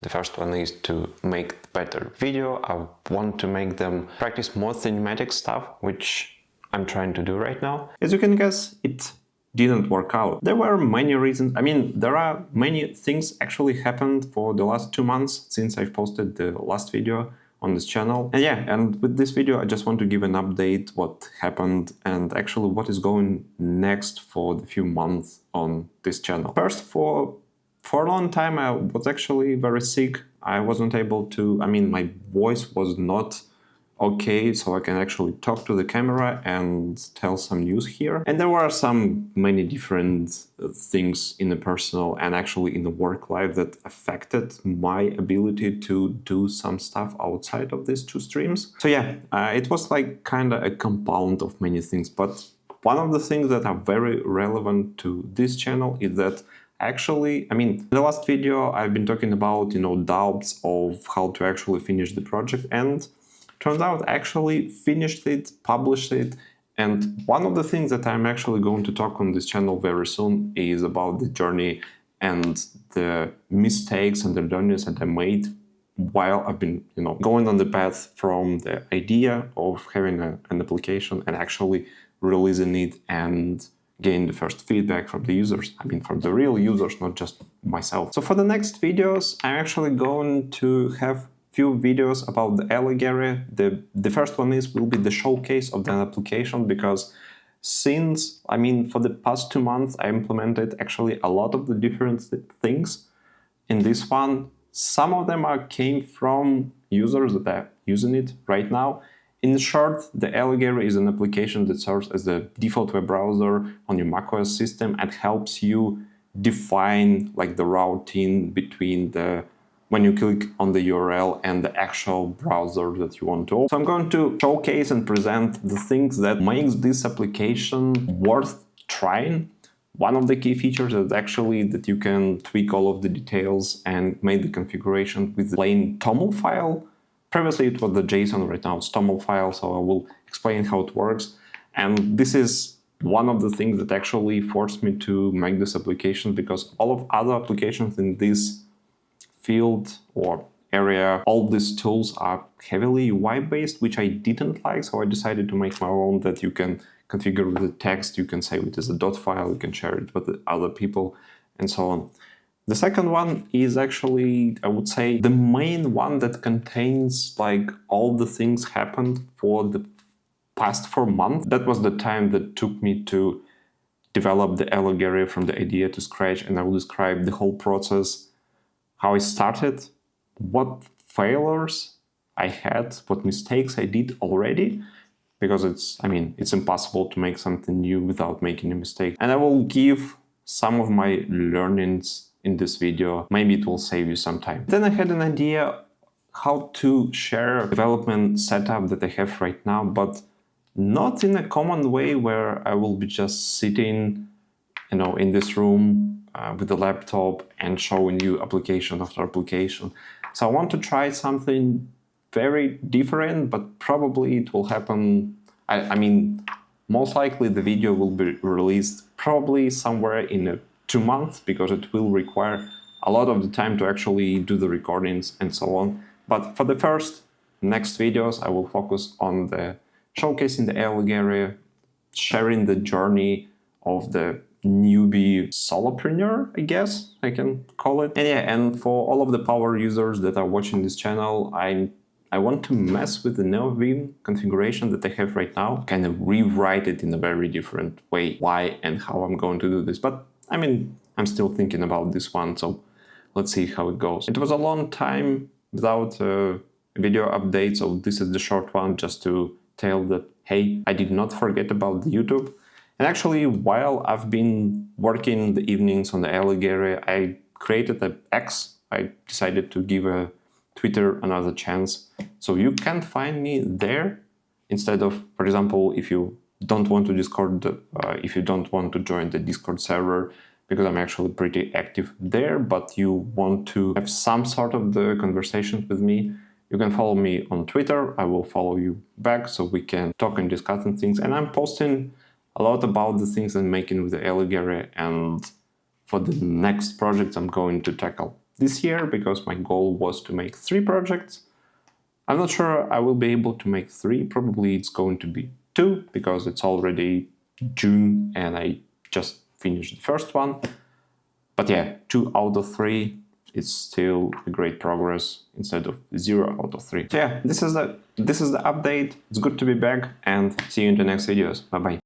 The first one is to make better video. I want to make them practice more cinematic stuff, which I'm trying to do right now. As you can guess, it didn't work out. There were many reasons. I mean, there are many things actually happened for the last 2 months since I've posted the last video on this channel. And yeah, and with this video, I just want to give an update what happened and actually what is going next for the few months on this channel. First, for a long time, I was actually very sick. I wasn't able to, I mean, my voice was not okay, so I can actually talk to the camera and tell some news here. And there were many different things in the personal and actually in the work life that affected my ability to do some stuff outside of these two streams. So yeah, it was like kind of a compound of many things. But one of the things that are very relevant to this channel is that actually, I mean, in the last video, I've been talking about, doubts of how to actually finish the project, and turns out I actually finished it, published it, and one of the things that I'm actually going to talk on this channel very soon is about the journey and the mistakes and the learnings that I made while I've been, going on the path from the idea of having an application and actually releasing it and gain the first feedback from the users. I mean, from the real users, not just myself. So for the next videos, I'm actually going to have few videos about the Eligere. The first one will be the showcase of the application, because since, I mean, for the past 2 months, I implemented actually a lot of the different things in this one. Some of them came from users that are using it right now. In short, the Eligere is an application that serves as the default web browser on your macOS system and helps you define like the routing between when you click on the URL and the actual browser that you want to open. So I'm going to showcase and present the things that makes this application worth trying. One of the key features is actually that you can tweak all of the details and make the configuration with the plain TOML file. Previously it was the JSON, right now it's TOML file, so I will explain how it works. And this is one of the things that actually forced me to make this application, because all of other applications in this field or area, all these tools are heavily UI-based, which I didn't like, so I decided to make my own that you can configure with the text, you can save it as a .dot file, you can share it with other people, and so on. The second one is actually, I would say, the main one that contains like all the things happened for the past 4 months. That was the time that took me to develop the Eligere from the idea to scratch, and I will describe the whole process, how I started, what failures I had, what mistakes I did already, because it's impossible to make something new without making a mistake. And I will give some of my learnings in this video. Maybe it will save you some time. Then I had an idea how to share development setup that I have right now, but not in a common way where I will be just sitting, in this room with the laptop and showing you application after application. So I want to try something very different, but probably it will happen. I mean, most likely the video will be released probably somewhere in 2 months, because it will require a lot of the time to actually do the recordings and so on. But for the next videos, I will focus on the showcasing the Eligere, sharing the journey of the newbie solopreneur, I guess I can call it. And yeah, and for all of the power users that are watching this channel, I want to mess with the NeoVim configuration that I have right now, kind of rewrite it in a very different way, why and how I'm going to do this. But I mean, I'm still thinking about this one, so let's see how it goes. It was a long time without a video update, so this is the short one just to tell that, hey, I did not forget about the YouTube. And actually, while I've been working the evenings on the Eligere, I created an X. I decided to give Twitter another chance. So you can find me there instead of, for example, if you don't want to if you don't want to join the Discord server, because I'm actually pretty active there, but you want to have some sort of the conversations with me, you can follow me on Twitter. I will follow you back so we can talk and discuss things. And I'm posting a lot about the things I'm making with the Eligere, and for the next project I'm going to tackle this year because my goal was to make 3 projects. I'm not sure I will be able to make 3, probably it's going to be 2 because it's already June and I just finished the first one. But yeah, 2 out of 3 is still a great progress instead of 0 out of 3. So yeah, this is the update. It's good to be back and see you in the next videos. Bye bye.